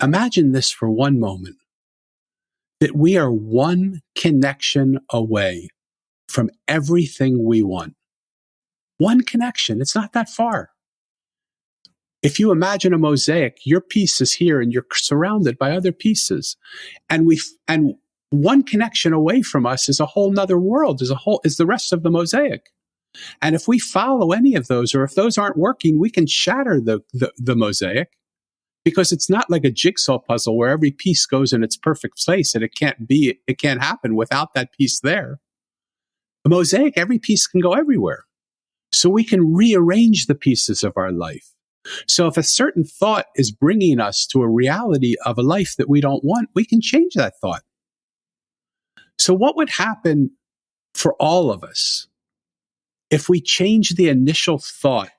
Imagine this for one moment, that we are one connection away from everything we want. One connection. It's not that far. If you imagine a mosaic, your piece is here and you're surrounded by other pieces. And one connection away from us is a whole nother world, is the rest of the mosaic. And if we follow any of those, or if those aren't working, we can shatter the mosaic, because it's not like a jigsaw puzzle where every piece goes in its perfect place and it can't happen without that piece there. A mosaic, every piece can go everywhere. So we can rearrange the pieces of our life. So if a certain thought is bringing us to a reality of a life that we don't want, we can change that thought. So what would happen for all of us if we change the initial thought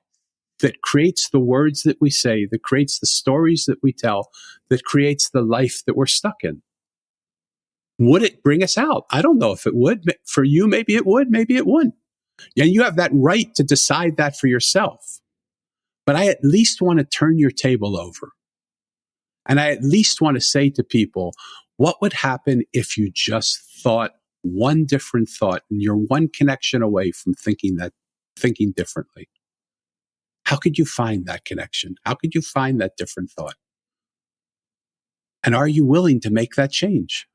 that creates the words that we say, that creates the stories that we tell, that creates the life that we're stuck in? Would it bring us out? I don't know if it would. For you, maybe it would, maybe it wouldn't. And you have that right to decide that for yourself. But I at least want to turn your table over. And I at least want to say to people, what would happen if you just thought one different thought, and you're one connection away from thinking differently? How could you find that connection? How could you find that different thought? And are you willing to make that change?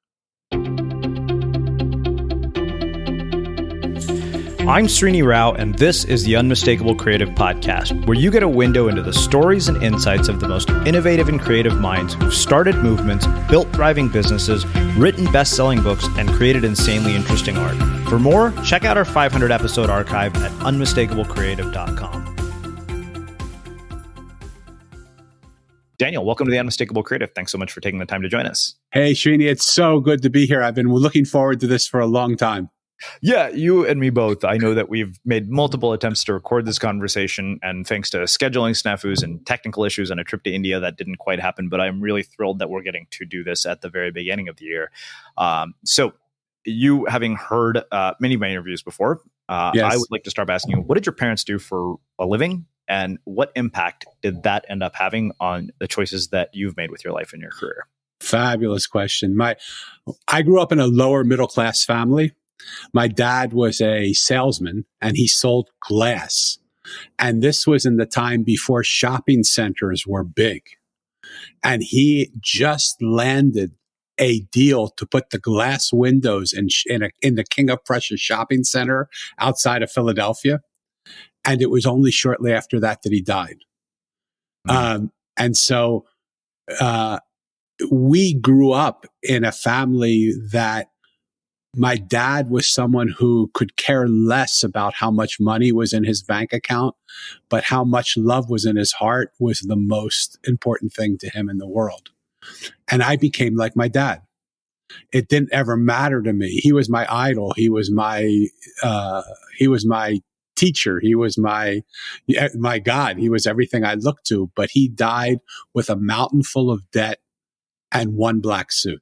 I'm Srini Rao, and this is the Unmistakable Creative Podcast, where you get a window into the stories and insights of the most innovative and creative minds who've started movements, built thriving businesses, written best-selling books, and created insanely interesting art. For more, check out our 500-episode archive at unmistakablecreative.com. Daniel, welcome to the Unmistakable Creative. Thanks so much for taking the time to join us. Hey, Srini, it's so good to be here. I've been looking forward to this for a long time. Yeah, you and me both. I know that we've made multiple attempts to record this conversation, and thanks to scheduling snafus and technical issues and a trip to India, that didn't quite happen. But I'm really thrilled that we're getting to do this at the very beginning of the year. So you, having heard many of my interviews before, Yes. I would like to start by asking you, what did your parents do for a living? And what impact did that end up having on the choices that you've made with your life and your career? Fabulous question. I grew up in a lower middle class family. My dad was a salesman and he sold glass. And this was in the time before shopping centers were big. And he just landed a deal to put the glass windows in the King of Prussia shopping center outside of Philadelphia. And it was only shortly after that he died. And so we grew up in a family that my dad was someone who could care less about how much money was in his bank account, but how much love was in his heart was the most important thing to him in the world. And I became like my dad. It didn't ever matter to me. He was my idol. He was my teacher. He was my God. He was everything I looked to, but he died with a mountain full of debt and one black suit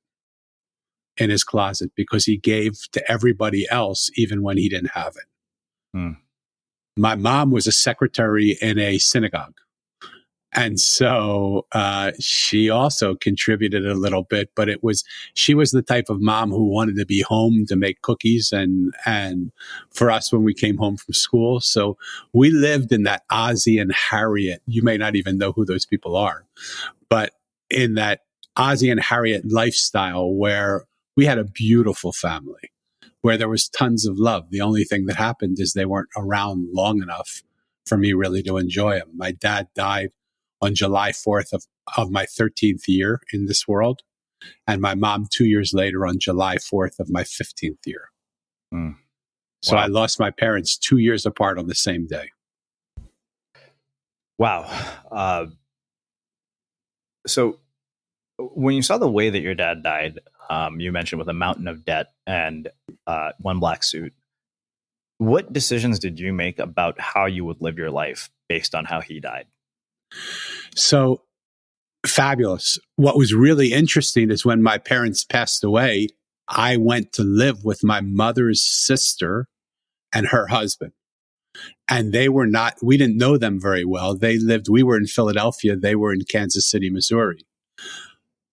in his closet because he gave to everybody else, even when he didn't have it. My mom was a secretary in a synagogue. And so she also contributed a little bit, but she was the type of mom who wanted to be home to make cookies and for us when we came home from school. So we lived in that Ozzie and Harriet. You may not even know who those people are, but in that Ozzie and Harriet lifestyle where we had a beautiful family, where there was tons of love. The only thing that happened is they weren't around long enough for me really to enjoy them. My dad died on July 4th of my 13th year in this world. And my mom 2 years later on July 4th of my 15th year. So I lost my parents 2 years apart on the same day. Wow. So when you saw the way that your dad died, you mentioned with a mountain of debt and one black suit, what decisions did you make about how you would live your life based on how he died? So fabulous. What was really interesting is when my parents passed away, I went to live with my mother's sister and her husband. And we didn't know them very well. We were in Philadelphia. They were in Kansas City, Missouri.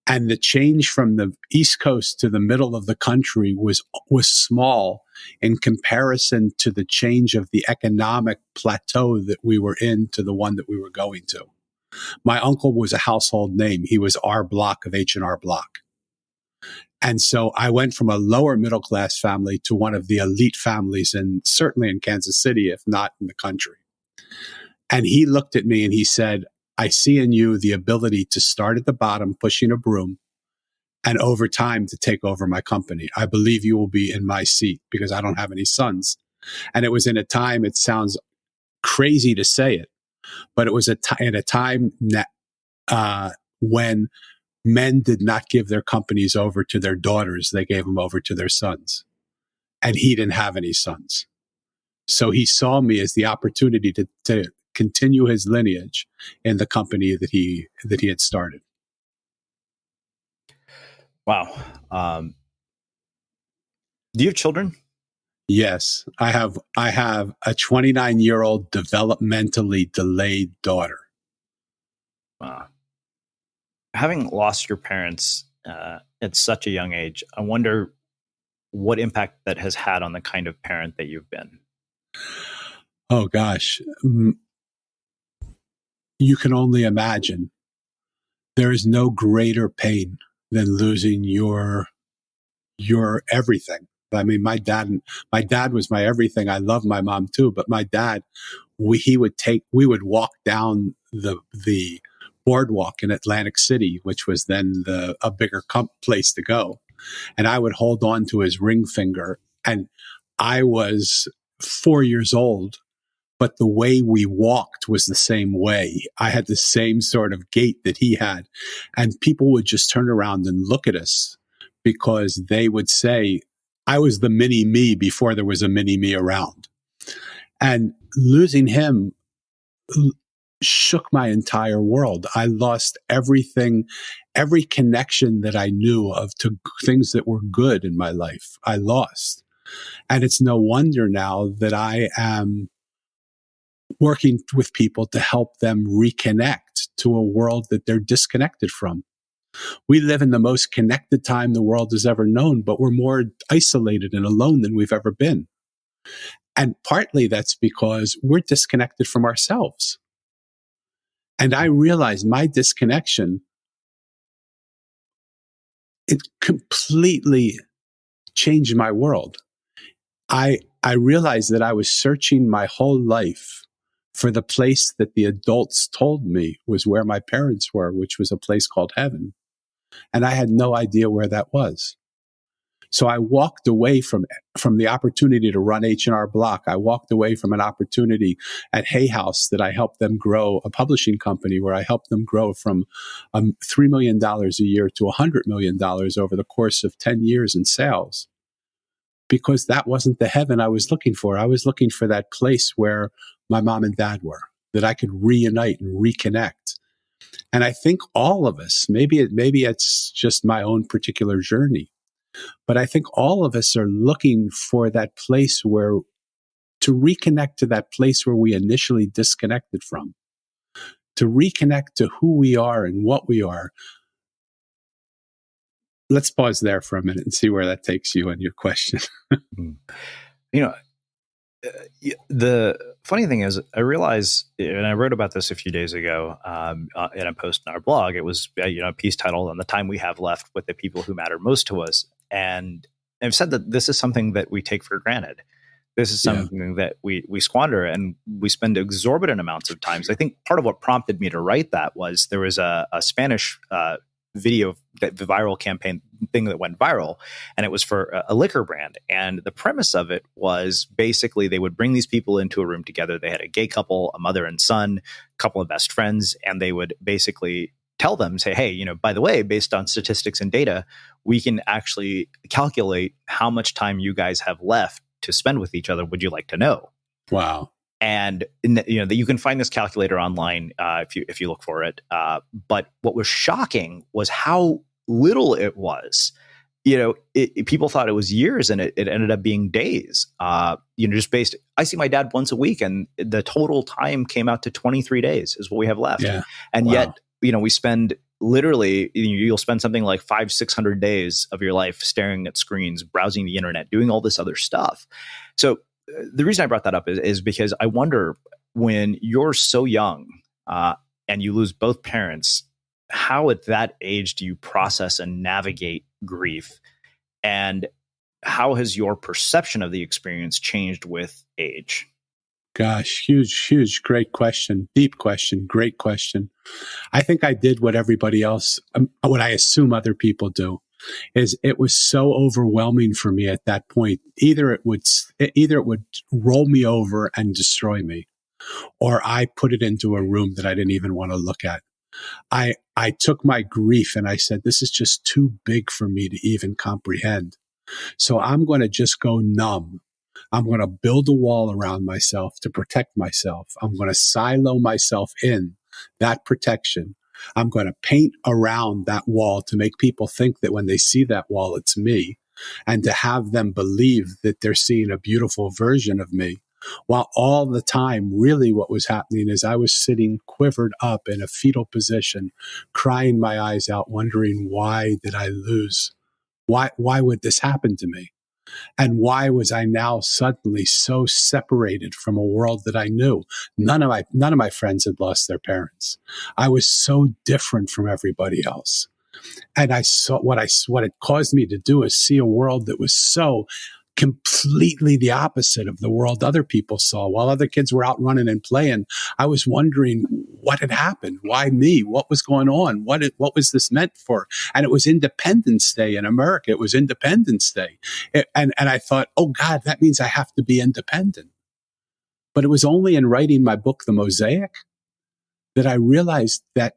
And the change from the East Coast to the middle of the country was small in comparison to the change of the economic plateau that we were in to the one that we were going to. My uncle was a household name. He was R Block of H&R Block. And so I went from a lower middle class family to one of the elite families, and certainly in Kansas City, if not in the country. And he looked at me and he said, I see in you the ability to start at the bottom, pushing a broom, and over time to take over my company. I believe you will be in my seat because I don't have any sons. And it was in a time, it sounds crazy to say it, but it was in a time when men did not give their companies over to their daughters. They gave them over to their sons. And he didn't have any sons. So he saw me as the opportunity to continue his lineage in the company that he had started. Wow. Do you have children? Yes, I have a 29-year-old developmentally delayed daughter. Wow. Having lost your parents at such a young age, I wonder what impact that has had on the kind of parent that you've been. Oh gosh. You can only imagine. There is no greater pain than losing your everything. I mean, my dad was my everything. I love my mom too, but my dad, we would walk down the boardwalk in Atlantic City, which was then a bigger place to go. And I would hold on to his ring finger, and I was 4 years old, but the way we walked was the same way. I had the same sort of gait that he had. And people would just turn around and look at us because they would say, I was the mini me before there was a mini me around. And losing him shook my entire world. I lost everything, every connection that I knew of to things that were good in my life. I lost. And it's no wonder now that I am working with people to help them reconnect to a world that they're disconnected from. We live in the most connected time the world has ever known, but we're more isolated and alone than we've ever been. And partly that's because we're disconnected from ourselves. And I realized my disconnection, it completely changed my world. I realized that I was searching my whole life for the place that the adults told me was where my parents were, which was a place called heaven. And I had no idea where that was. So I walked away from the opportunity to run H&R Block. I walked away from an opportunity at Hay House that I helped them grow, a publishing company where I helped them grow from $3 million a year to $100 million over the course of 10 years in sales. Because that wasn't the heaven I was looking for. I was looking for that place where my mom and dad were, that I could reunite and reconnect. And I think all of us, maybe it's just my own particular journey, but I think all of us are looking for that place to reconnect to that place where we initially disconnected from, to reconnect to who we are and what we are. Let's pause there for a minute and see where that takes you and your question. The funny thing is, I realize, and I wrote about this a few days ago in a post on our blog. It was a piece titled "On the Time We Have Left with the People Who Matter Most to Us," and I've said that this is something that we take for granted. This is something that we squander, and we spend exorbitant amounts of time. So I think part of what prompted me to write that was there was a Spanish video, the viral campaign thing that went viral, and it was for a liquor brand. And the premise of it was basically they would bring these people into a room together. They had a gay couple, a mother and son, a couple of best friends, and they would basically tell them, say, hey, by the way, based on statistics and data, we can actually calculate how much time you guys have left to spend with each other. Would you like to know? Wow. And you can find this calculator online if you look for it. But what was shocking was how little it was. People thought it was years, and it ended up being days. Just based. I see my dad once a week, and the total time came out to 23 days is what we have left. Yeah. And yet, we spend literally you'll spend something like 500-600 days of your life staring at screens, browsing the internet, doing all this other stuff. So the reason I brought that up is because I wonder, when you're so young and you lose both parents, how at that age do you process and navigate grief? And how has your perception of the experience changed with age? Gosh, huge, great question. Deep question, great question. I think I did what everybody else, what I assume other people do, is it was so overwhelming for me at that point. Either it would roll me over and destroy me, or I put it into a room that I didn't even want to look at. I took my grief and I said, this is just too big for me to even comprehend. So I'm going to just go numb. I'm going to build a wall around myself to protect myself. I'm going to silo myself in that protection. I'm going to paint around that wall to make people think that when they see that wall, it's me, and to have them believe that they're seeing a beautiful version of me. While all the time, really what was happening is I was sitting quivered up in a fetal position, crying my eyes out, wondering, why did I lose? Why would this happen to me? And why was I now suddenly so separated from a world that I knew? None of my friends had lost their parents. I was so different from everybody else. And I saw what it caused me to do is see a world that was so completely the opposite of the world other people saw. While other kids were out running and playing, I was wondering what had happened. Why me? What was going on? What was this meant for? And it was Independence Day in America. It was Independence Day. And I thought, oh God, that means I have to be independent. But it was only in writing my book, The Mosaic, that I realized that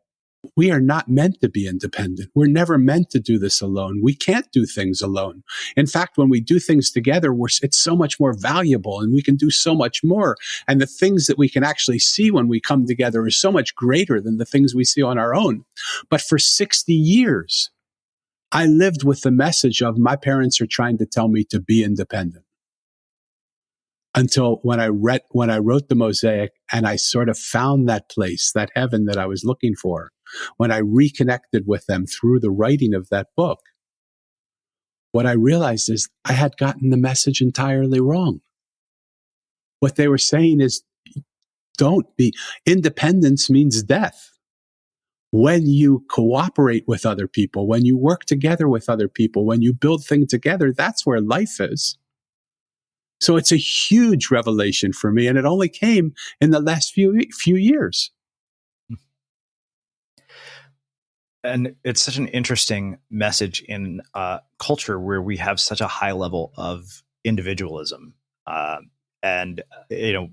we are not meant to be independent. We're never meant to do this alone. We can't do things alone. In fact, when we do things together, it's so much more valuable and we can do so much more. And the things that we can actually see when we come together is so much greater than the things we see on our own. But for 60 years, I lived with the message of my parents are trying to tell me to be independent. Until when I wrote The Mosaic and I sort of found that place, that heaven that I was looking for, when I reconnected with them through the writing of that book, what I realized is I had gotten the message entirely wrong. What they were saying is, independence means death. When you cooperate with other people, when you work together with other people, when you build things together, that's where life is. So it's a huge revelation for me, and it only came in the last few years. And it's such an interesting message in a culture where we have such a high level of individualism. And, a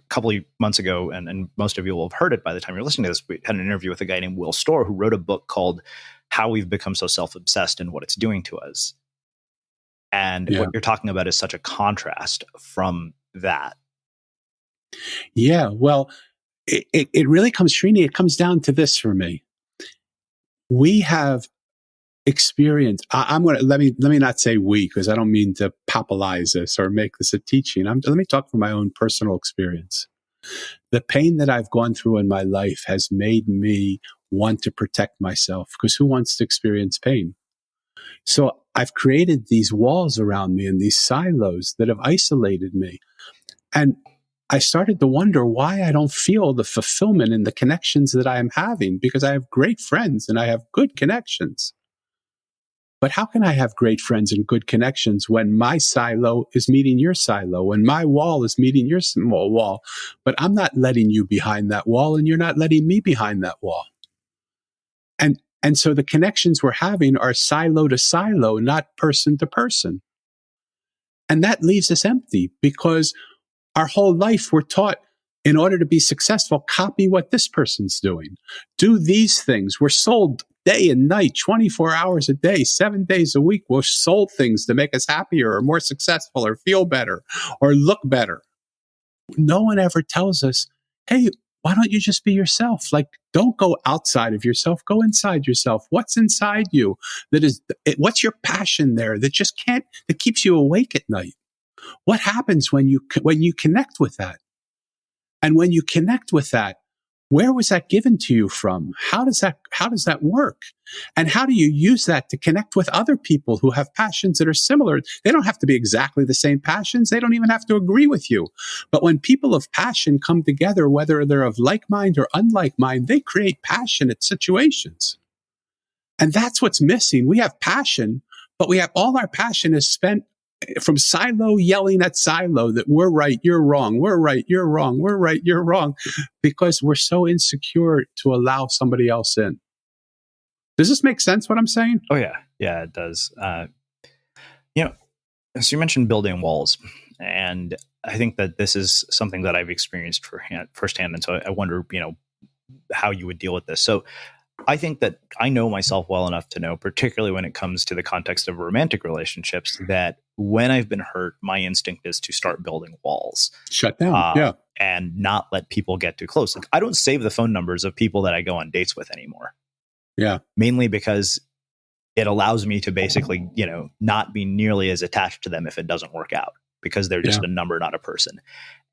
couple of months ago, and most of you will have heard it by the time you're listening to this, we had an interview with a guy named Will Storr who wrote a book called How We've Become So Self-Obsessed and What It's Doing to Us. And what you're talking about is such a contrast from that. Yeah, well, it really comes, Srini, it comes down to this for me. We have experienced, I'm going to, let me not say we, because I don't mean to papalize this or make this a teaching. Let me talk from my own personal experience. The pain that I've gone through in my life has made me want to protect myself, because who wants to experience pain? So I've created these walls around me and these silos that have isolated me. And I started to wonder why I don't feel the fulfillment in the connections that I am having, because I have great friends and I have good connections. But how can I have great friends and good connections when my silo is meeting your silo, when my wall is meeting your small wall, but I'm not letting you behind that wall and you're not letting me behind that wall? And so the connections we're having are silo to silo, not person to person. And that leaves us empty, because our whole life we're taught, in order to be successful, copy what this person's doing. Do these things. We're sold day and night, 24 hours a day, 7 days a week. We're sold things to make us happier or more successful or feel better or look better. No one ever tells us, hey, why don't you just be yourself? Like, don't go outside of yourself, go inside yourself. What's inside you? What's your passion there that keeps you awake at night? What happens when you connect with that? And when you connect with that, Where was that given to you from? How does that work? And how do you use that to connect with other people who have passions that are similar? They don't have to be exactly the same passions. They don't even have to agree with you. But when people of passion come together, whether they're of like mind or unlike mind, they create passionate situations. And that's what's missing. We have passion, but all our passion is spent from silo yelling at silo that we're right, you're wrong, we're right, you're wrong, we're right, you're wrong, because we're so insecure to allow somebody else in. Does this make sense what I'm saying? Oh, yeah. Yeah, it does. So you mentioned building walls, and I think that this is something that I've experienced firsthand. And so I wonder, how you would deal with this. So I think that I know myself well enough to know, particularly when it comes to the context of romantic relationships, that when I've been hurt, my instinct is to start building walls. Shut down. And not let people get too close. Like, I don't save the phone numbers of people that I go on dates with anymore. Yeah. Mainly because it allows me to basically, not be nearly as attached to them if it doesn't work out, because they're just a number, not a person.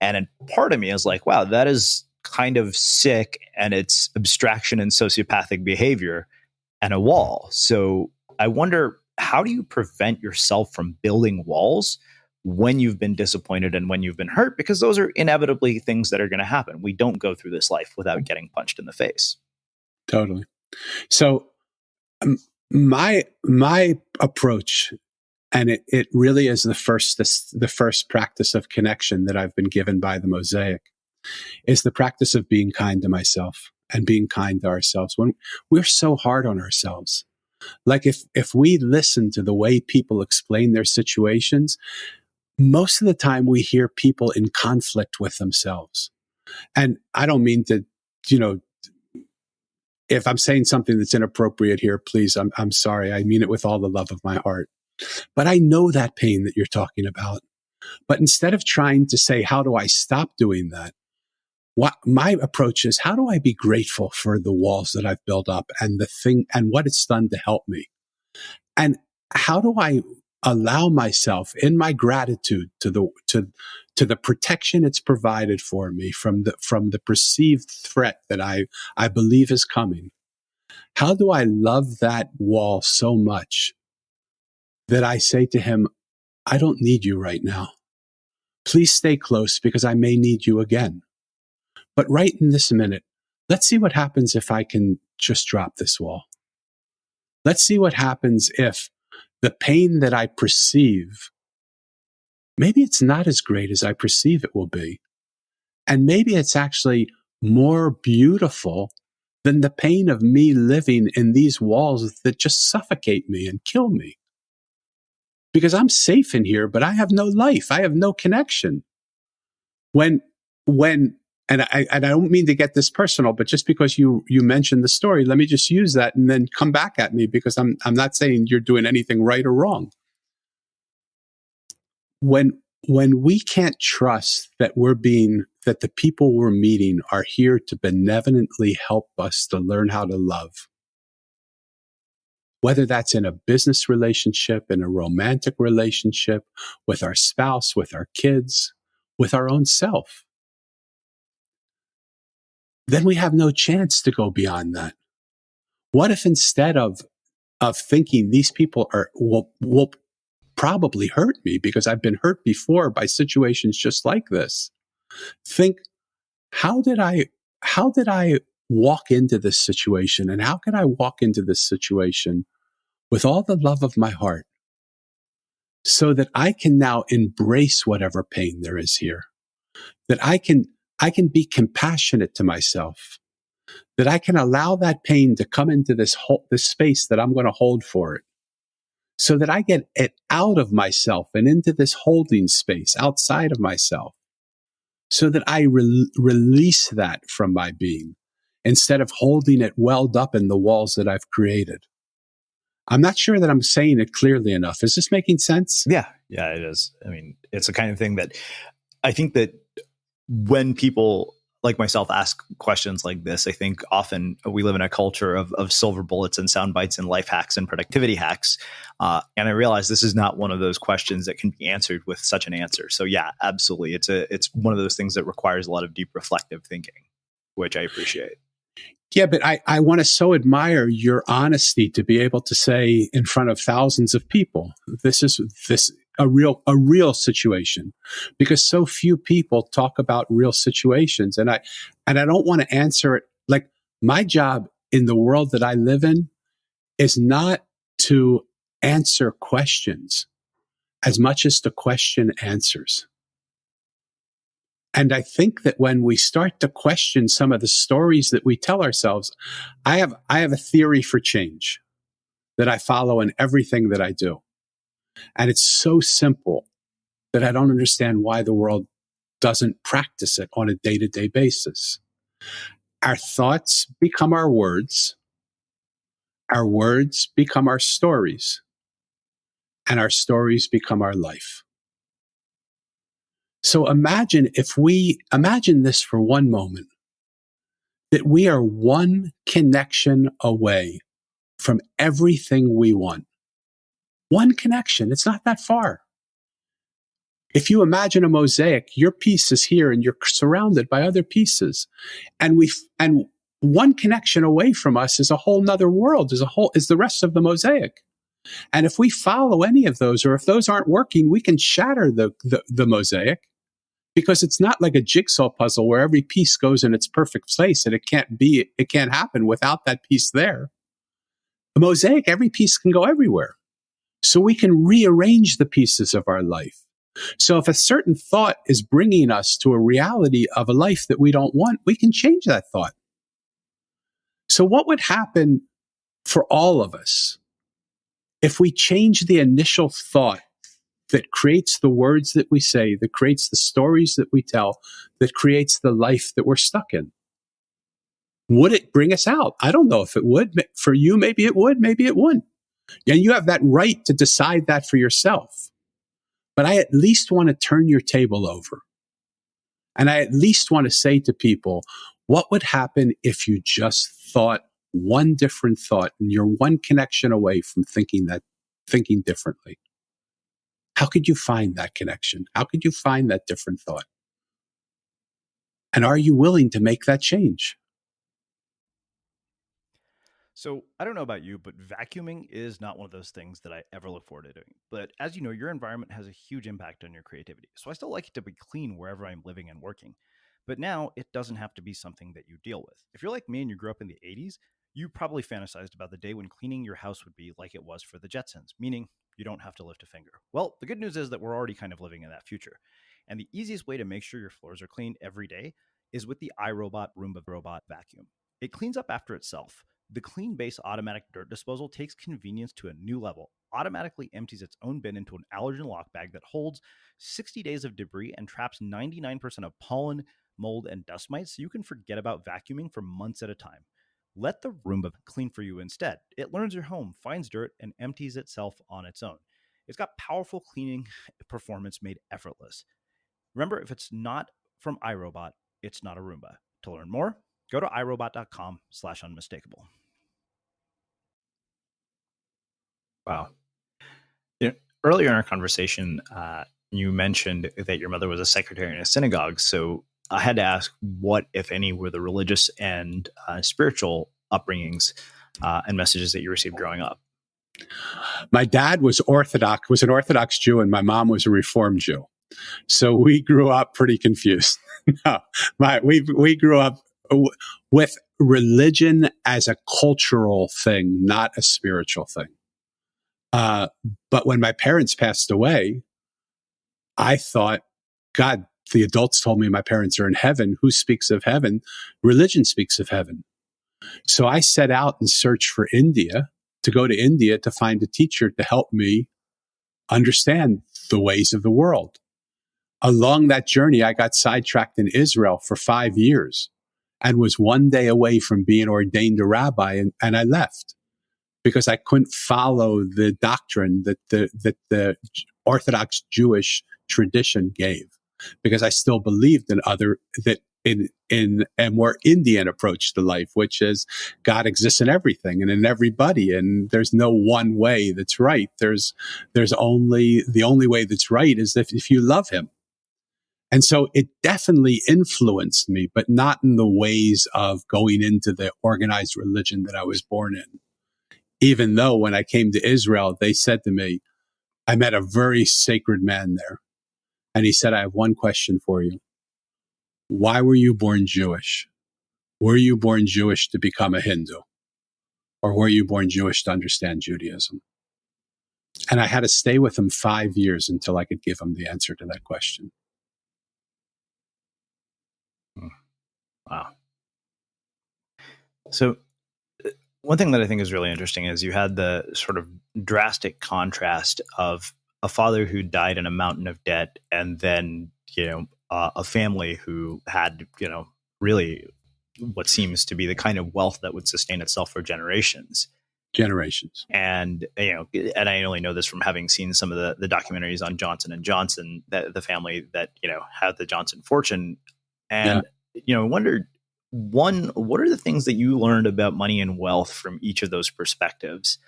And part of me is like, wow, that is kind of sick, and it's abstraction and sociopathic behavior and a wall. So I wonder, how do you prevent yourself from building walls when you've been disappointed and when you've been hurt? Because those are inevitably things that are going to happen. We don't go through this life without getting punched in the face. Totally. So my approach, and it really is the first practice of connection that I've been given by the Mosaic, is the practice of being kind to myself and being kind to ourselves. When we're so hard on ourselves, like if we listen to the way people explain their situations, most of the time we hear people in conflict with themselves. And I don't mean to, if I'm saying something that's inappropriate here, please, I'm sorry. I mean it with all the love of my heart. But I know that pain that you're talking about. But instead of trying to say, how do I stop doing that? What my approach is, how do I be grateful for the walls that I've built up and the thing and what it's done to help me? And how do I allow myself in my gratitude to the protection it's provided for me from the perceived threat that I believe is coming? How do I love that wall so much that I say to him, I don't need you right now. Please stay close because I may need you again. But right in this minute, let's see what happens if I can just drop this wall. Let's see what happens if the pain that I perceive, maybe it's not as great as I perceive it will be. And maybe it's actually more beautiful than the pain of me living in these walls that just suffocate me and kill me. Because I'm safe in here, but I have no life. I have no connection. And I don't mean to get this personal, but just because you mentioned the story, let me just use that and then come back at me, because I'm not saying you're doing anything right or wrong. When we can't trust that that the people we're meeting are here to benevolently help us to learn how to love, whether that's in a business relationship, in a romantic relationship, with our spouse, with our kids, with our own self, then we have no chance to go beyond that. What if instead of thinking these people will probably hurt me because I've been hurt before by situations just like this, think, how did I walk into this situation, and how can I walk into this situation with all the love of my heart so that I can now embrace whatever pain there is here, that I can be compassionate to myself, that I can allow that pain to come into this space that I'm going to hold for it, so that I get it out of myself and into this holding space outside of myself, so that I release that from my being instead of holding it welled up in the walls that I've created. I'm not sure that I'm saying it clearly enough. Is this making sense? Yeah, it is. I mean, it's the kind of thing that I think that when people like myself ask questions like this, I think often we live in a culture of silver bullets and sound bites and life hacks and productivity hacks. And I realize this is not one of those questions that can be answered with such an answer. So yeah, absolutely. It's one of those things that requires a lot of deep reflective thinking. which I appreciate. Yeah, but I want to so admire your honesty to be able to say in front of thousands of people, this is a real situation, because so few people talk about real situations. And I don't want to answer it. Like, my job in the world that I live in is not to answer questions as much as to question answers. And I think that when we start to question some of the stories that we tell ourselves, I have a theory for change that I follow in everything that I do. And it's so simple that I don't understand why the world doesn't practice it on a day-to-day basis. Our thoughts become our words become our stories, and our stories become our life. So imagine this for one moment, that we are one connection away from everything we want. One connection. It's not that far. If you imagine a mosaic, your piece is here and you're surrounded by other pieces. And one connection away from us is a whole nother world, is the rest of the mosaic. And if we follow any of those, or if those aren't working, we can shatter the mosaic, because it's not like a jigsaw puzzle where every piece goes in its perfect place and it can't happen without that piece there. A mosaic, every piece can go everywhere. So we can rearrange the pieces of our life. So if a certain thought is bringing us to a reality of a life that we don't want, we can change that thought. So what would happen for all of us if we change the initial thought that creates the words that we say, that creates the stories that we tell, that creates the life that we're stuck in? Would it bring us out? I don't know if it would. For you, maybe it would, maybe it wouldn't. And you have that right to decide that for yourself. But I at least want to turn your table over. And I at least want to say to people, what would happen if you just thought one different thought, and you're one connection away from thinking differently? How could you find that connection? How could you find that different thought? And are you willing to make that change? So I don't know about you, but vacuuming is not one of those things that I ever look forward to doing. But as you know, your environment has a huge impact on your creativity. So I still like it to be clean wherever I'm living and working. But now it doesn't have to be something that you deal with. If you're like me and you grew up in the 80s, you probably fantasized about the day when cleaning your house would be like it was for the Jetsons, meaning you don't have to lift a finger. Well, the good news is that we're already kind of living in that future. And the easiest way to make sure your floors are cleaned every day is with the iRobot Roomba Robot Vacuum. It cleans up after itself. The Clean Base automatic dirt disposal takes convenience to a new level, automatically empties its own bin into an allergen lock bag that holds 60 days of debris and traps 99% of pollen, mold, and dust mites, so you can forget about vacuuming for months at a time. Let the Roomba clean for you instead. It learns your home, finds dirt, and empties itself on its own. It's got powerful cleaning performance made effortless. Remember, if it's not from iRobot, it's not a Roomba. To learn more, go to irobot.com/unmistakable. Wow. Earlier in our conversation, you mentioned that your mother was a secretary in a synagogue. So I had to ask, what, if any, were the religious and spiritual upbringings and messages that you received growing up? My dad was an Orthodox Jew, and my mom was a Reformed Jew. So we grew up pretty confused. No, we grew up with religion as a cultural thing, not a spiritual thing. But when my parents passed away, I thought, God, the adults told me my parents are in heaven. Who speaks of heaven? Religion speaks of heaven. So I set out and searched for to go to India to find a teacher to help me understand the ways of the world. Along that journey, I got sidetracked in Israel for 5 years and was one day away from being ordained a rabbi, and I left because I couldn't follow the doctrine that the Orthodox Jewish tradition gave, because I still believed in a more Indian approach to life, which is God exists in everything and in everybody, and there's no one way that's right. The only way that's right is if you love him. And so it definitely influenced me, but not in the ways of going into the organized religion that I was born in. Even though when I came to Israel, they said to me, I met a very sacred man there. And he said, I have one question for you. Why were you born Jewish? Were you born Jewish to become a Hindu? Or were you born Jewish to understand Judaism? And I had to stay with him 5 years until I could give him the answer to that question. Wow. So one thing that I think is really interesting is you had the sort of drastic contrast of a father who died in a mountain of debt, and then, a family who had, really what seems to be the kind of wealth that would sustain itself for generations. And, and I only know this from having seen some of the documentaries on Johnson and Johnson, that the family that, had the Johnson fortune. And, I wondered, one, what are the things that you learned about money and wealth from each of those perspectives?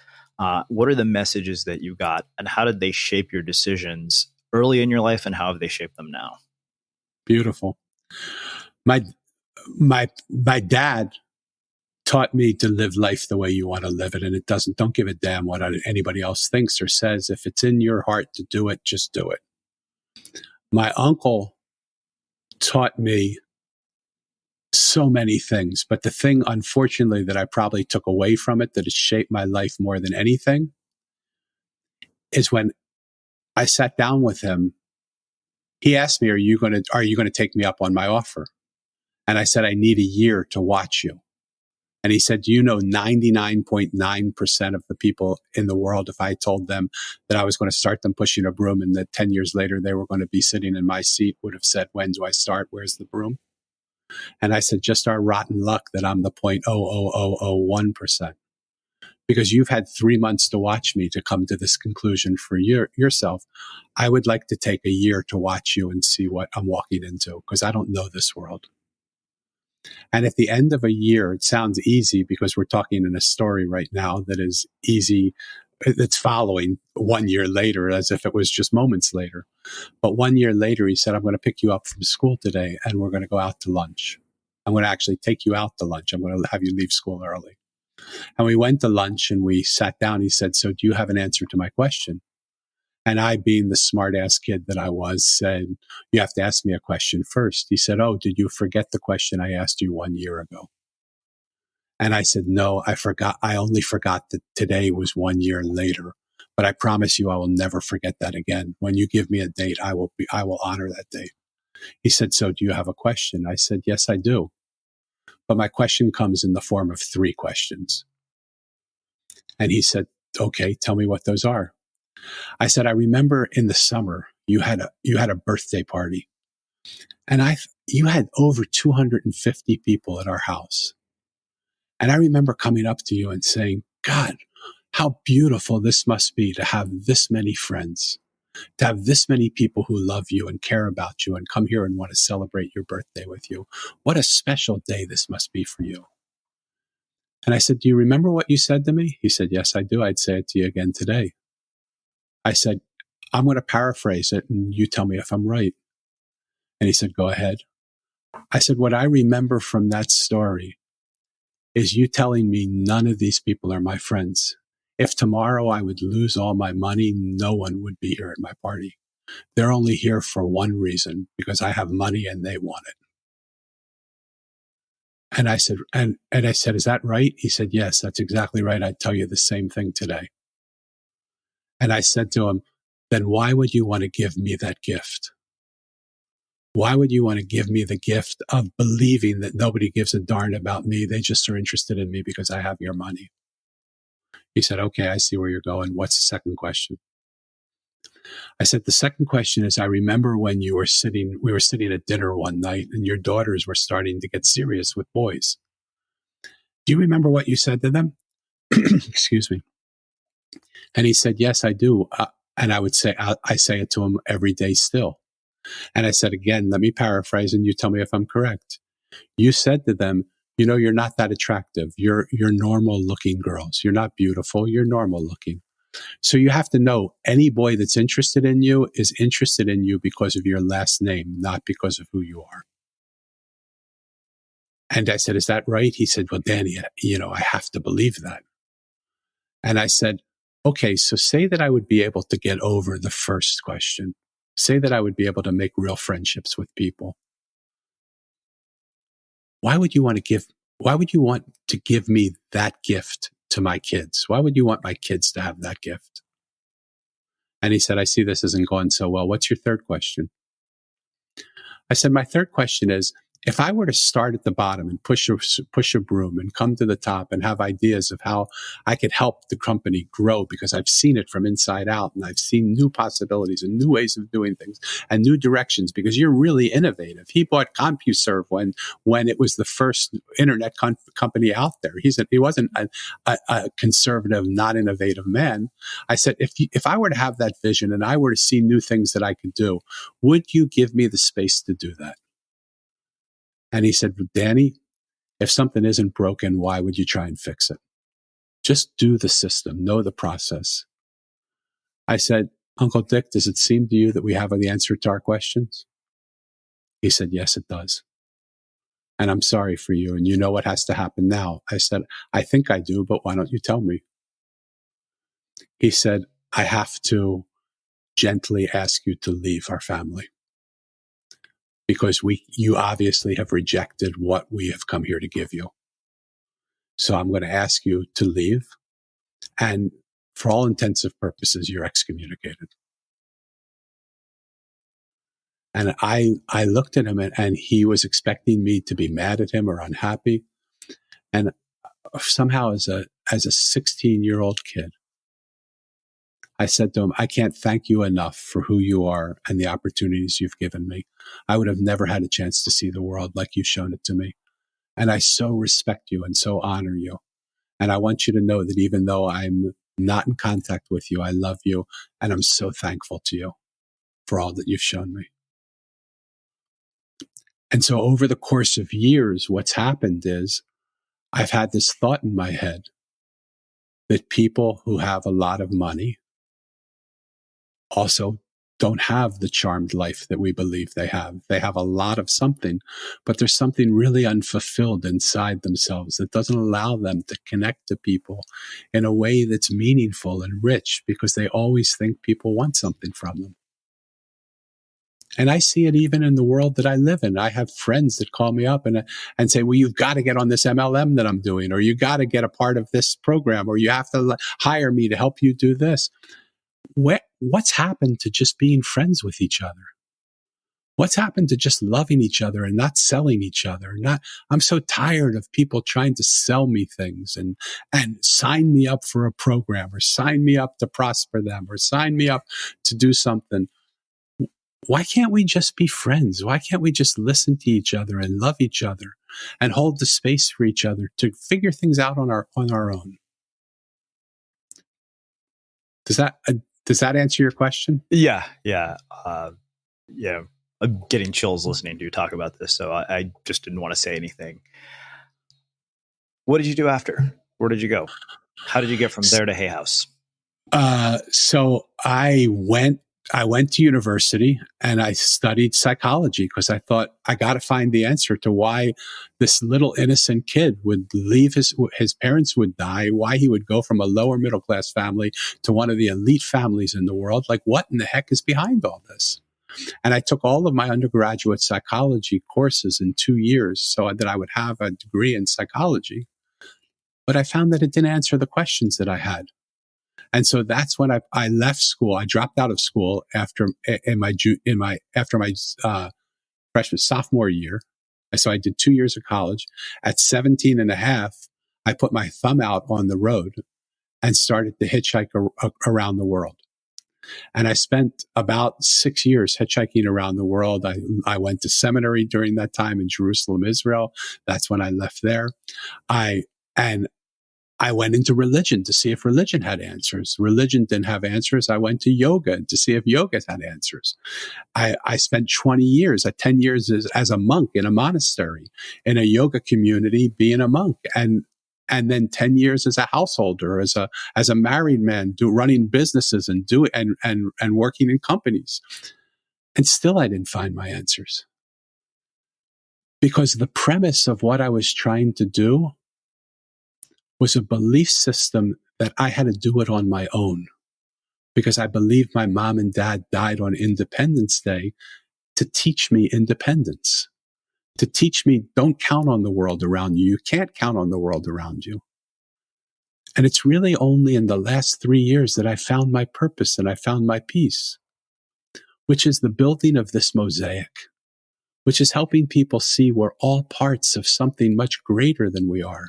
What are the messages that you got, and how did they shape your decisions early in your life, and how have they shaped them now? Beautiful. My dad taught me to live life the way you want to live it. And don't give a damn what anybody else thinks or says. If it's in your heart to do it, just do it. My uncle taught me so many things, but the thing, unfortunately, that I probably took away from it, that has shaped my life more than anything, is when I sat down with him. He asked me, are you going to take me up on my offer? And I said, I need a year to watch you. And he said, do you know 99.9% of the people in the world, if I told them that I was going to start them pushing a broom and that 10 years later they were going to be sitting in my seat, would have said, when do I start? Where's the broom? And I said, just our rotten luck that I'm the 0.00001%. Because you've had 3 months to watch me to come to this conclusion for yourself. I would like to take a year to watch you and see what I'm walking into, because I don't know this world. And at the end of a year, it sounds easy because we're talking in a story right now that is easy. It's following 1 year later as if it was just moments later. But 1 year later, he said, I'm going to pick you up from school today and we're going to go out to lunch. I'm going to actually take you out to lunch. I'm going to have you leave school early. And we went to lunch and we sat down. He said, so do you have an answer to my question? And I, being the smart ass kid that I was, said, you have to ask me a question first. He said, oh, did you forget the question I asked you 1 year ago? And I said, no, I forgot. I only forgot that today was 1 year later, but I promise you I will never forget that again. When you give me a date, I will honor that date. He said, so do you have a question? I said, yes, I do. But my question comes in the form of 3 questions. And he said, okay, tell me what those are. I said, I remember in the summer you had a birthday party, and you had over 250 people at our house. And I remember coming up to you and saying, God, how beautiful this must be to have this many friends, to have this many people who love you and care about you and come here and want to celebrate your birthday with you. What a special day this must be for you. And I said, do you remember what you said to me? He said, yes, I do. I'd say it to you again today. I said, I'm going to paraphrase it and you tell me if I'm right. And he said, go ahead. I said, what I remember from that story is you telling me none of these people are my friends. If tomorrow I would lose all my money, no one would be here at my party. They're only here for one reason, because I have money and they want it. And I said, and I said, is that right? He said, yes, that's exactly right. I'd tell you the same thing today. And I said to him, then why would you want to give me that gift? Why would you want to give me the gift of believing that nobody gives a darn about me? They just are interested in me because I have your money. He said, okay, I see where you're going. What's the second question? I said, the second question is, I remember when we were sitting at dinner one night and your daughters were starting to get serious with boys. Do you remember what you said to them? Excuse me. And he said, yes, I do. And I would say, I say it to him every day still. And I said, again, let me paraphrase and you tell me if I'm correct. You said to them, you know, you're not that attractive. You're normal looking girls. You're not beautiful. You're normal looking. So you have to know any boy that's interested in you is interested in you because of your last name, not because of who you are. And I said, is that right? He said, well, Danny, I have to believe that. And I said, okay, so say that I would be able to get over the first question. Say that I would be able to make real friendships with people. Why would you want to give me that gift to my kids? Why would you want my kids to have that gift? And he said, I see this isn't going so well. What's your third question? I said, my third question is, if I were to start at the bottom and push a broom and come to the top and have ideas of how I could help the company grow, because I've seen it from inside out and I've seen new possibilities and new ways of doing things and new directions, because you're really innovative. He bought CompuServe when it was the first internet company out there. He wasn't a conservative, not innovative man. I said, if I were to have that vision and I were to see new things that I could do, would you give me the space to do that? And he said, Danny, if something isn't broken, why would you try and fix it? Just do the system, know the process. I said, Uncle Dick, does it seem to you that we have the answer to our questions? He said, yes, it does. And I'm sorry for you. And you know what has to happen now. I said, I think I do, but why don't you tell me? He said, I have to gently ask you to leave our family, because you obviously have rejected what we have come here to give you. So I'm going to ask you to leave. And for all intents and purposes, you're excommunicated. And I looked at him and he was expecting me to be mad at him or unhappy. And somehow as a 16-year-old kid, I said to him, I can't thank you enough for who you are and the opportunities you've given me. I would have never had a chance to see the world like you've shown it to me. And I so respect you and so honor you. And I want you to know that even though I'm not in contact with you, I love you. And I'm so thankful to you for all that you've shown me. And so over the course of years, what's happened is I've had this thought in my head that people who have a lot of money also don't have the charmed life that we believe they have. They have a lot of something, but there's something really unfulfilled inside themselves that doesn't allow them to connect to people in a way that's meaningful and rich, because they always think people want something from them. And I see it even in the world that I live in. I have friends that call me up and say, well, you've got to get on this MLM that I'm doing, or you got to get a part of this program, or you have to hire me to help you do this. What's happened to just being friends with each other? What's happened to just loving each other and not selling each other? I'm so tired of people trying to sell me things and sign me up for a program, or sign me up to prosper them, or sign me up to do something. Why can't we just be friends? Why can't we just listen to each other and love each other and hold the space for each other to figure things out on our own? Does that answer your question? Yeah. I'm getting chills listening to you talk about this, so I just didn't want to say anything. What did you do after? Where did you go? How did you get from there to Hay House? So I went to university and I studied psychology, because I thought I got to find the answer to why this little innocent kid would leave his parents would die, why he would go from a lower middle class family to one of the elite families in the world. Like, what in the heck is behind all this? And I took all of my undergraduate psychology courses in 2 years so that I would have a degree in psychology. But I found that it didn't answer the questions that I had. And so that's when I left school. I dropped out of school after my freshman sophomore year. So I did 2 years of college. At 17 and a half, I put my thumb out on the road and started to hitchhike around the world. And I spent about 6 years hitchhiking around the world. I went to seminary during that time in Jerusalem, Israel. That's when I left there. I went into religion to see if religion had answers. Religion didn't have answers. I went to yoga to see if yoga had answers. I spent 20 years, 10 years as a monk in a monastery, in a yoga community, being a monk. And and then 10 years as a householder, as a married man, running businesses and working in companies. And still I didn't find my answers. Because the premise of what I was trying to do was a belief system that I had to do it on my own. Because I believe my mom and dad died on Independence Day to teach me independence, to teach me don't count on the world around you. You can't count on the world around you. And it's really only in the last 3 years that I found my purpose and I found my peace, which is the building of this mosaic, which is helping people see we're all parts of something much greater than we are.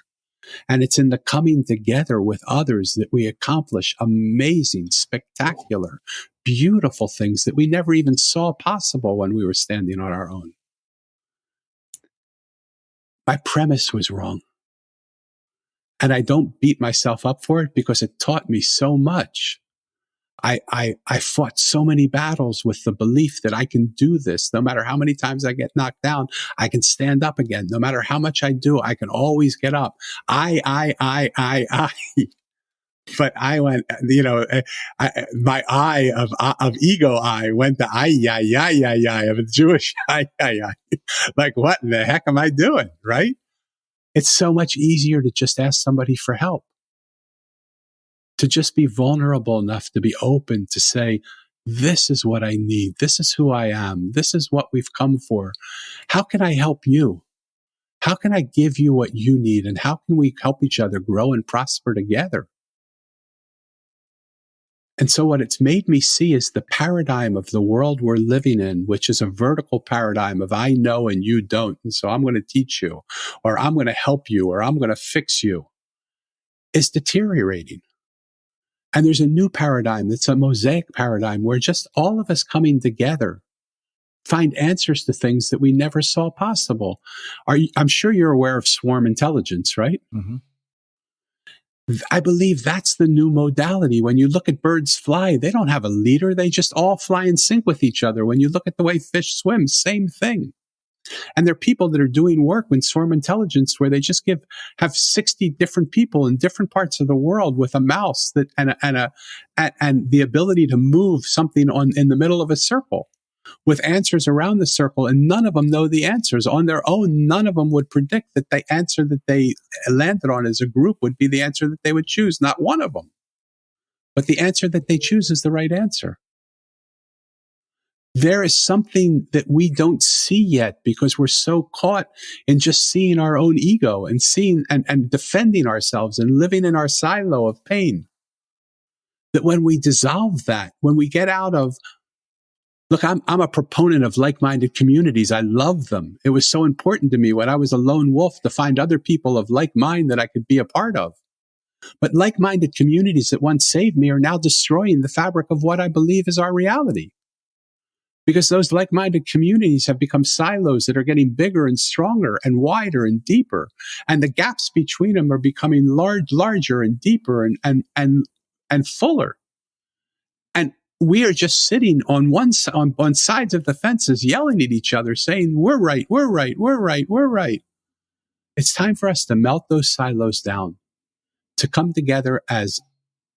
And it's in the coming together with others that we accomplish amazing, spectacular, beautiful things that we never even saw possible when we were standing on our own. My premise was wrong. And I don't beat myself up for it because it taught me so much. I fought so many battles with the belief that I can do this. No matter how many times I get knocked down, I can stand up again. No matter how much I do, I can always get up. I. But I went, my I of ego I went to I of a Jewish I. Like, what in the heck am I doing, right? It's so much easier to just ask somebody for help. To just be vulnerable enough to be open to say, this is what I need. This is who I am. This is what we've come for. How can I help you? How can I give you what you need? And how can we help each other grow and prosper together? And so what it's made me see is the paradigm of the world we're living in, which is a vertical paradigm of I know and you don't. And so I'm going to teach you, or I'm going to help you, or I'm going to fix you, is deteriorating. And there's a new paradigm that's a Mosaic paradigm where just all of us coming together find answers to things that we never saw possible. I'm sure you're aware of swarm intelligence, right? Mm-hmm. I believe that's the new modality. When you look at birds fly, they don't have a leader. They just all fly in sync with each other. When you look at the way fish swim, same thing. And there are people that are doing work in swarm intelligence where they just have 60 different people in different parts of the world with a mouse that and the ability to move something in the middle of a circle with answers around the circle, and none of them know the answers on their own. None of them would predict that the answer that they landed on as a group would be the answer that they would choose. Not one of them. But the answer that they choose is the right answer. There is something that we don't see yet because we're so caught in just seeing our own ego and seeing and defending ourselves and living in our silo of pain. That when we dissolve that, when we get out of, look, I'm a proponent of like-minded communities. I love them. It was so important to me when I was a lone wolf to find other people of like mind that I could be a part of. But like-minded communities that once saved me are now destroying the fabric of what I believe is our reality. Because those like-minded communities have become silos that are getting bigger and stronger and wider and deeper. And the gaps between them are becoming larger and deeper and fuller. And we are just sitting on sides of the fences, yelling at each other, saying, we're right, we're right, we're right, we're right. It's time for us to melt those silos down, to come together as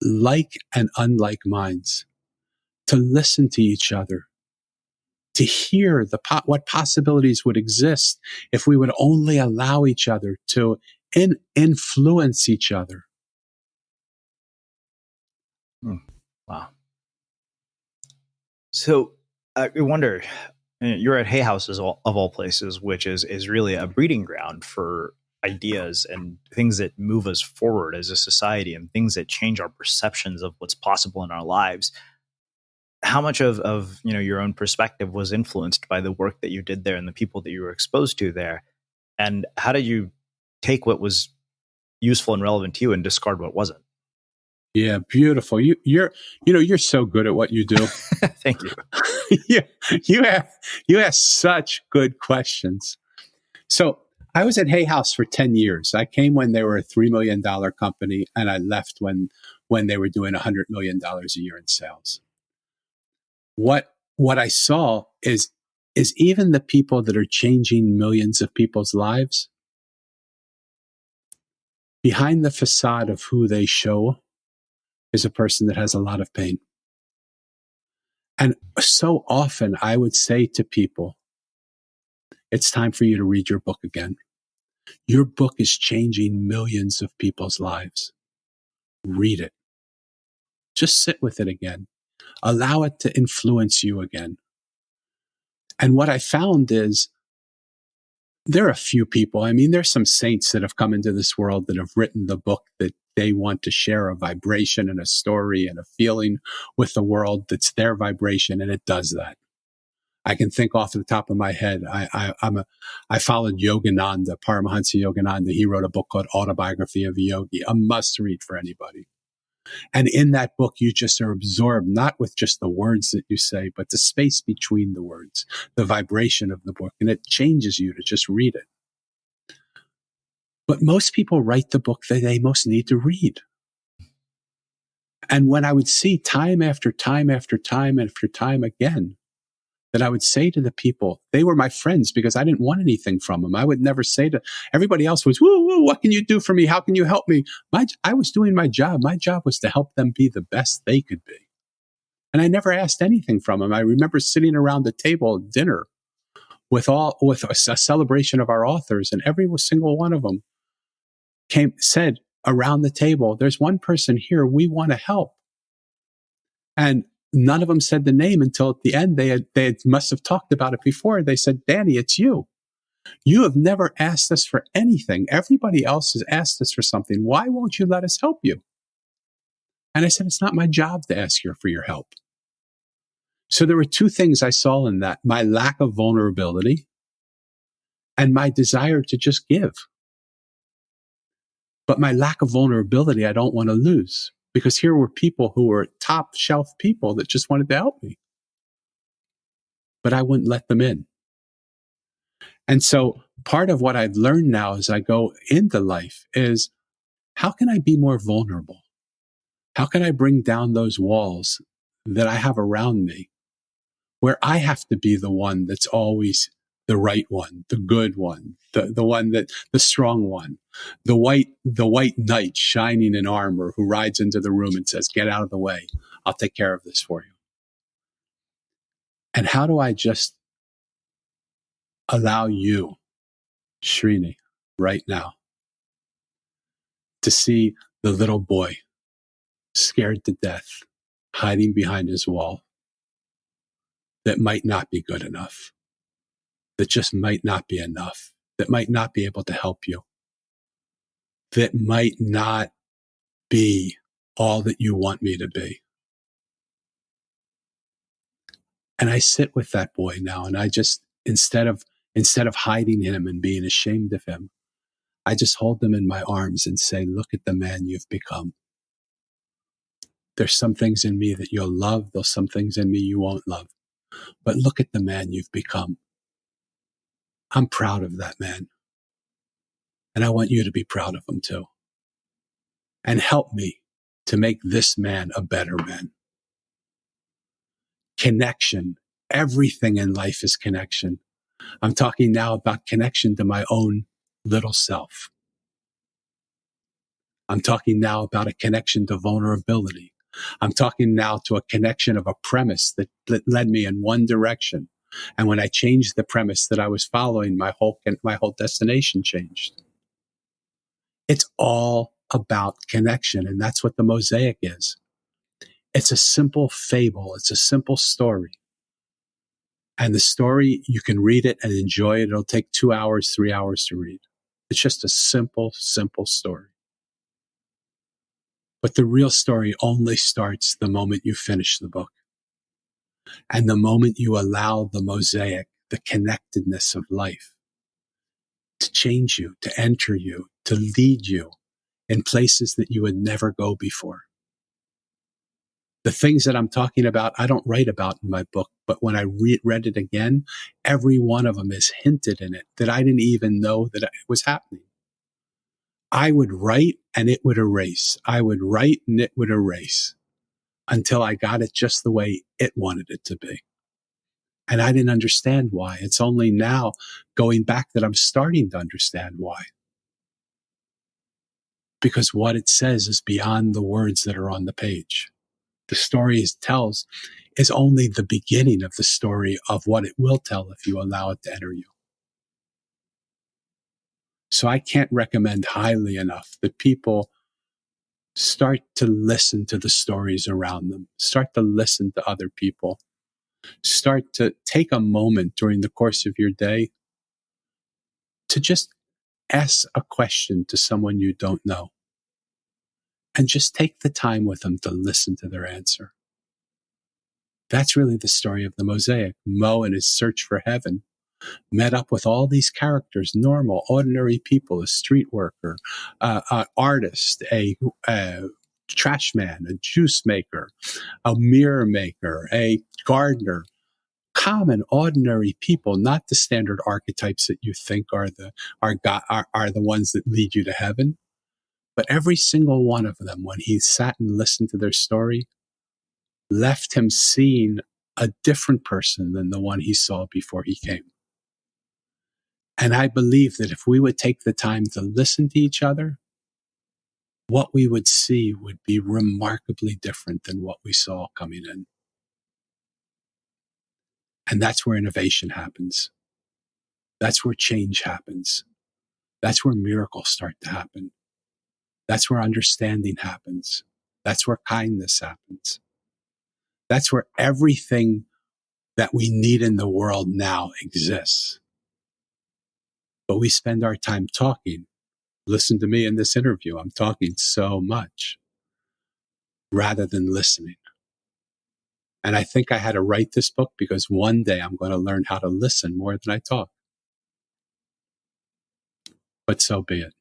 like and unlike minds, to listen to each other, to hear what possibilities would exist if we would only allow each other to influence each other. Wow. So I wonder, you're at Hay House of all places, which is really a breeding ground for ideas and things that move us forward as a society and things that change our perceptions of what's possible in our lives. How much of your own perspective was influenced by the work that you did there and the people that you were exposed to there? And how did you take what was useful and relevant to you and discard what wasn't? Yeah, beautiful. You're so good at what you do. Thank you. You ask such good questions. So I was at Hay House for 10 years. I came when they were a $3 million company, and I left when they were doing $100 million a year in sales. What I saw is even the people that are changing millions of people's lives, Behind the facade of who they show is a person that has a lot of pain. And so often I would say to people, it's time for you to read your book again. Your book is changing millions of people's lives. Read it. Just sit with it again. Allow it to influence you again. And what I found is there are a few people. I mean, there's some saints that have come into this world that have written the book that they want to share a vibration and a story and a feeling with the world that's their vibration, and it does that. I can think off the top of my head. I followed Yogananda, Paramahansa Yogananda. He wrote a book called Autobiography of a Yogi, a must read for anybody. And in that book, you just are absorbed, not with just the words that you say, but the space between the words, the vibration of the book. And it changes you to just read it. But most people write the book that they most need to read. And when I would see time after time after time after time again, that I would say to the people, they were my friends because I didn't want anything from them. I would never say to everybody else was, woo, woo, what can you do for me? How can you help me? I was doing my job. My job was to help them be the best they could be. And I never asked anything from them. I remember sitting around the table at dinner with a celebration of our authors, and every single one of them said around the table, there's one person here we want to help. And none of them said the name until at the end. They must have talked about it before. They said, Danny, it's you. You have never asked us for anything. Everybody else has asked us for something. Why won't you let us help you? And I said, it's not my job to ask you for your help. So there were two things I saw in that: my lack of vulnerability and my desire to just give. But my lack of vulnerability, I don't want to lose, because here were people who were top shelf people that just wanted to help me. But I wouldn't let them in. And so part of what I've learned now as I go into life is, how can I be more vulnerable? How can I bring down those walls that I have around me, where I have to be the one that's always the right one, the good one, the one that, the strong one, the white knight shining in armor who rides into the room and says, get out of the way. I'll take care of this for you. And how do I just allow you, Srini, right now, to see the little boy scared to death, hiding behind his wall, that might not be good enough, that just might not be enough, that might not be able to help you, that might not be all that you want me to be. And I sit with that boy now, and I just, instead of hiding him and being ashamed of him, I just hold him in my arms and say, look at the man you've become. There's some things in me that you'll love. There's some things in me you won't love. But look at the man you've become. I'm proud of that man. And I want you to be proud of him too. And help me to make this man a better man. Connection. Everything in life is connection. I'm talking now about connection to my own little self. I'm talking now about a connection to vulnerability. I'm talking now to a connection of a premise that led me in one direction. And when I changed the premise that I was following, my whole destination changed. It's all about connection. And that's what the Mosaic is. It's a simple fable. It's a simple story. And the story, you can read it and enjoy it. It'll take 2 hours, 3 hours to read. It's just a simple, simple story. But the real story only starts the moment you finish the book. And the moment you allow the mosaic, the connectedness of life, to change you, to enter you, to lead you in places that you would never go before. The things that I'm talking about, I don't write about in my book, but when I read it again, every one of them is hinted in it that I didn't even know that it was happening. I would write and it would erase. I would write and it would erase until I got it just the way it wanted it to be. And I didn't understand why. It's only now, going back, that I'm starting to understand why. because what it says is beyond the words that are on the page. The story it tells is only the beginning of the story of what it will tell if you allow it to enter you. So I can't recommend highly enough that people start to listen to the stories around them, start to listen to other people, start to take a moment during the course of your day to just ask a question to someone you don't know and just take the time with them to listen to their answer. That's really the story of the Mosaic. Mo, in his search for heaven, met up with all these characters, normal, ordinary people, a street worker, an artist, a trash man, a juice maker, a mirror maker, a gardener, common, ordinary people, not the standard archetypes that you think are the ones that lead you to heaven. But every single one of them, when he sat and listened to their story, left him seeing a different person than the one he saw before he came. And I believe that if we would take the time to listen to each other, what we would see would be remarkably different than what we saw coming in. And that's where innovation happens. That's where change happens. That's where miracles start to happen. That's where understanding happens. That's where kindness happens. That's where everything that we need in the world now exists. But we spend our time talking. Listen to me in this interview. I'm talking so much rather than listening. And I think I had to write this book because one day I'm going to learn how to listen more than I talk. But so be it.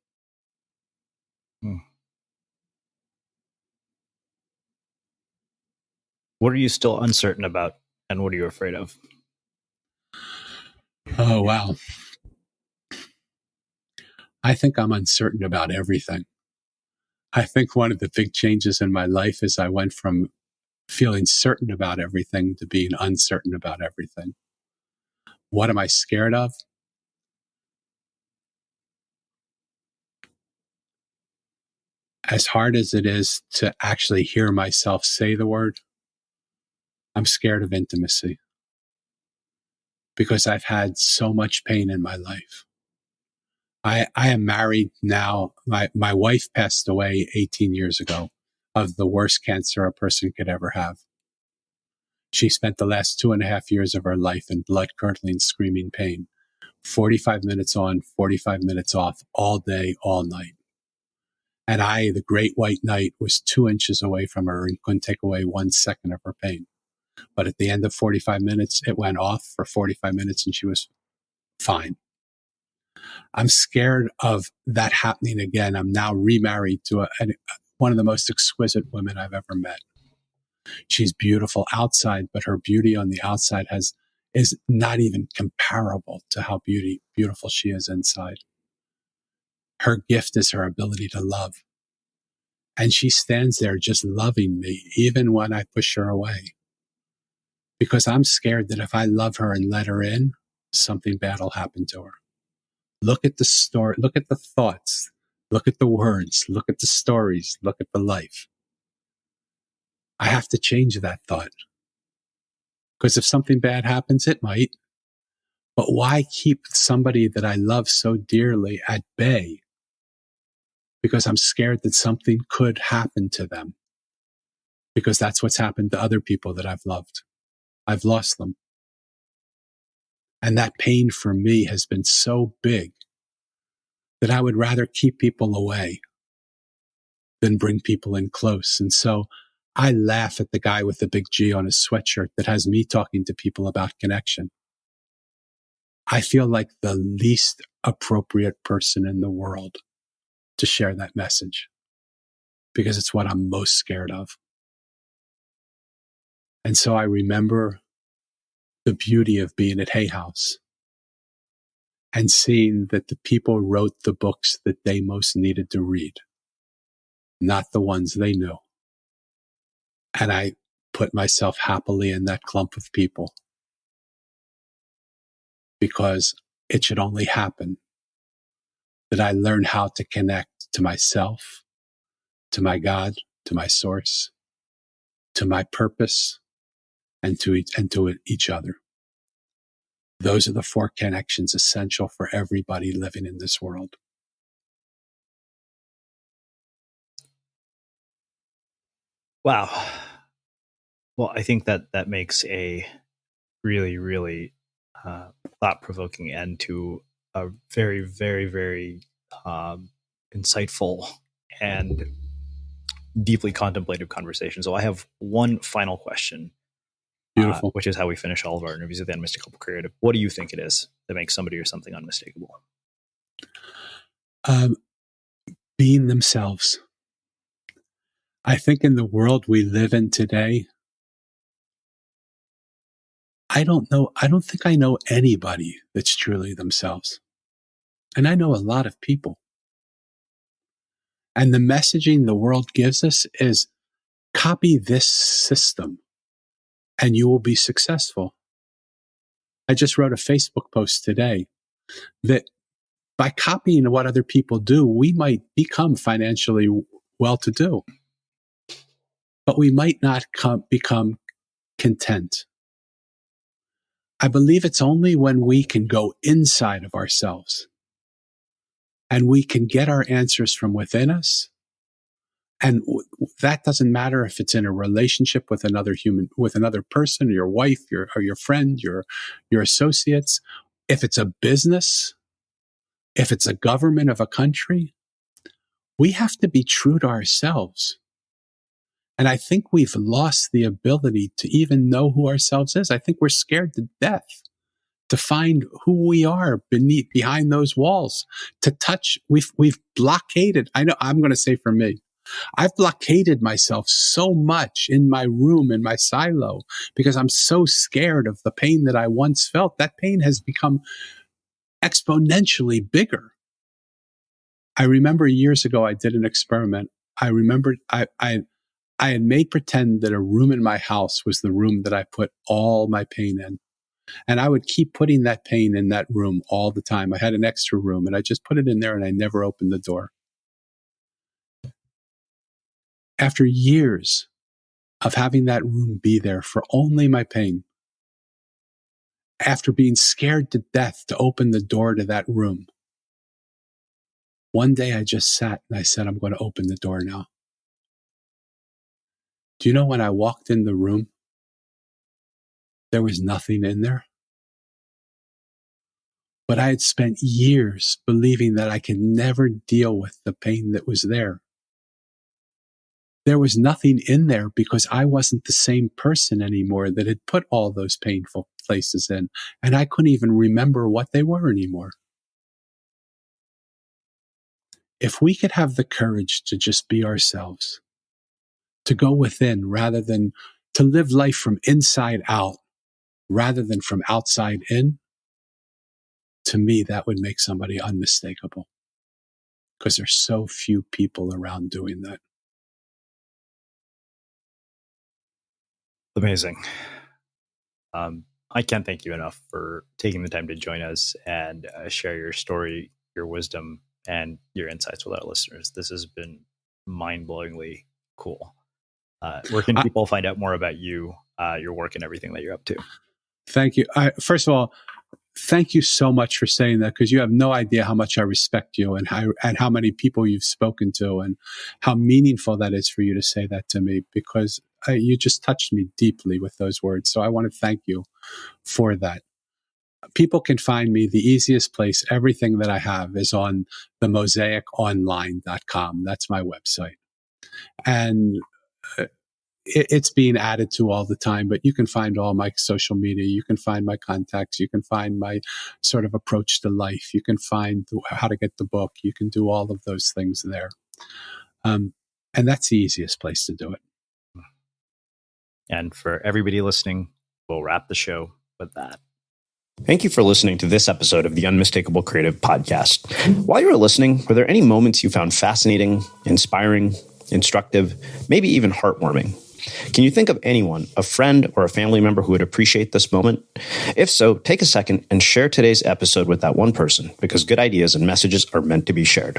What are you still uncertain about, and what are you afraid of? Oh, wow. I think I'm uncertain about everything. I think one of the big changes in my life is I went from feeling certain about everything to being uncertain about everything. What am I scared of? As hard as it is to actually hear myself say the word, I'm scared of intimacy because I've had so much pain in my life. I am married now. My wife passed away 18 years ago of the worst cancer a person could ever have. She spent the last 2.5 years of her life in blood-curdling, screaming pain. 45 minutes on, 45 minutes off, all day, all night. And I, the great white knight, was 2 inches away from her and couldn't take away 1 second of her pain. But at the end of 45 minutes, it went off for 45 minutes and she was fine. I'm scared of that happening again. I'm now remarried to one of the most exquisite women I've ever met. She's beautiful outside, but her beauty on the outside is not even comparable to how beautiful she is inside. Her gift is her ability to love. And she stands there just loving me, even when I push her away. Because I'm scared that if I love her and let her in, something bad will happen to her. Look at the story, look at the thoughts, look at the words, look at the stories, look at the life. I have to change that thought. Because if something bad happens, it might. But why keep somebody that I love so dearly at bay? Because I'm scared that something could happen to them. Because that's what's happened to other people that I've loved. I've lost them. And that pain for me has been so big that I would rather keep people away than bring people in close. And so I laugh at the guy with the big G on his sweatshirt that has me talking to people about connection. I feel like the least appropriate person in the world to share that message because it's what I'm most scared of. And so I remember the beauty of being at Hay House and seeing that the people wrote the books that they most needed to read, not the ones they knew. And I put myself happily in that clump of people because it should only happen that I learn how to connect to myself to my God, to my source, to my purpose, and to each other. Those are the 4 connections essential for everybody living in this world. Wow. Well, I think that makes a really, really thought-provoking end to a very, very, very insightful and deeply contemplative conversation. So I have one final question, Beautiful. which is how we finish all of our interviews with the Unmistakable Creative. What do you think it is that makes somebody or something unmistakable? Being themselves. I think in the world we live in today, I don't think I know anybody that's truly themselves. And I know a lot of people. And the messaging the world gives us is copy this system and you will be successful. I just wrote a Facebook post today that by copying what other people do, we might become financially well-to-do, but we might not become content. I believe it's only when we can go inside of ourselves and we can get our answers from within us. And that doesn't matter if it's in a relationship with another human, with another person, your wife, or your friend, your associates. If it's a business, if it's a government of a country, we have to be true to ourselves. And I think we've lost the ability to even know who ourselves is. I think we're scared to death to find who we are behind those walls, to touch. We've blockaded. I know I'm going to say for me, I've blockaded myself so much in my room, in my silo, because I'm so scared of the pain that I once felt. That pain has become exponentially bigger. I remember years ago, I did an experiment. I remembered I had made pretend that a room in my house was the room that I put all my pain in. And I would keep putting that pain in that room all the time. I had an extra room and I just put it in there and I never opened the door. After years of having that room be there for only my pain, after being scared to death to open the door to that room, one day I just sat and I said, I'm going to open the door now. Do you know when I walked in the room, there was nothing in there? But I had spent years believing that I could never deal with the pain that was there. There was nothing in there because I wasn't the same person anymore that had put all those painful places in, and I couldn't even remember what they were anymore. If we could have the courage to just be ourselves, to go within rather than to live life from inside out, rather than from outside in, to me, that would make somebody unmistakable because there's so few people around doing that. Amazing. I can't thank you enough for taking the time to join us and share your story, your wisdom, and your insights with our listeners. This has been mind-blowingly cool. Where can people find out more about you, your work, and everything that you're up to? Thank you. First of all, thank you so much for saying that, because you have no idea how much I respect you and how many people you've spoken to and how meaningful that is for you to say that to me, because you just touched me deeply with those words. So I want to thank you for that. People can find me. The easiest place, everything that I have is on the mosaiconline.com. That's my website. And it's being added to all the time, but you can find all my social media. You can find my contacts. You can find my sort of approach to life. You can find how to get the book. You can do all of those things there. And that's the easiest place to do it. And for everybody listening, we'll wrap the show with that. Thank you for listening to this episode of the Unmistakable Creative Podcast. While you were listening, were there any moments you found fascinating, inspiring, instructive, maybe even heartwarming? Can you think of anyone, a friend or a family member who would appreciate this moment? If so, take a second and share today's episode with that one person, because good ideas and messages are meant to be shared.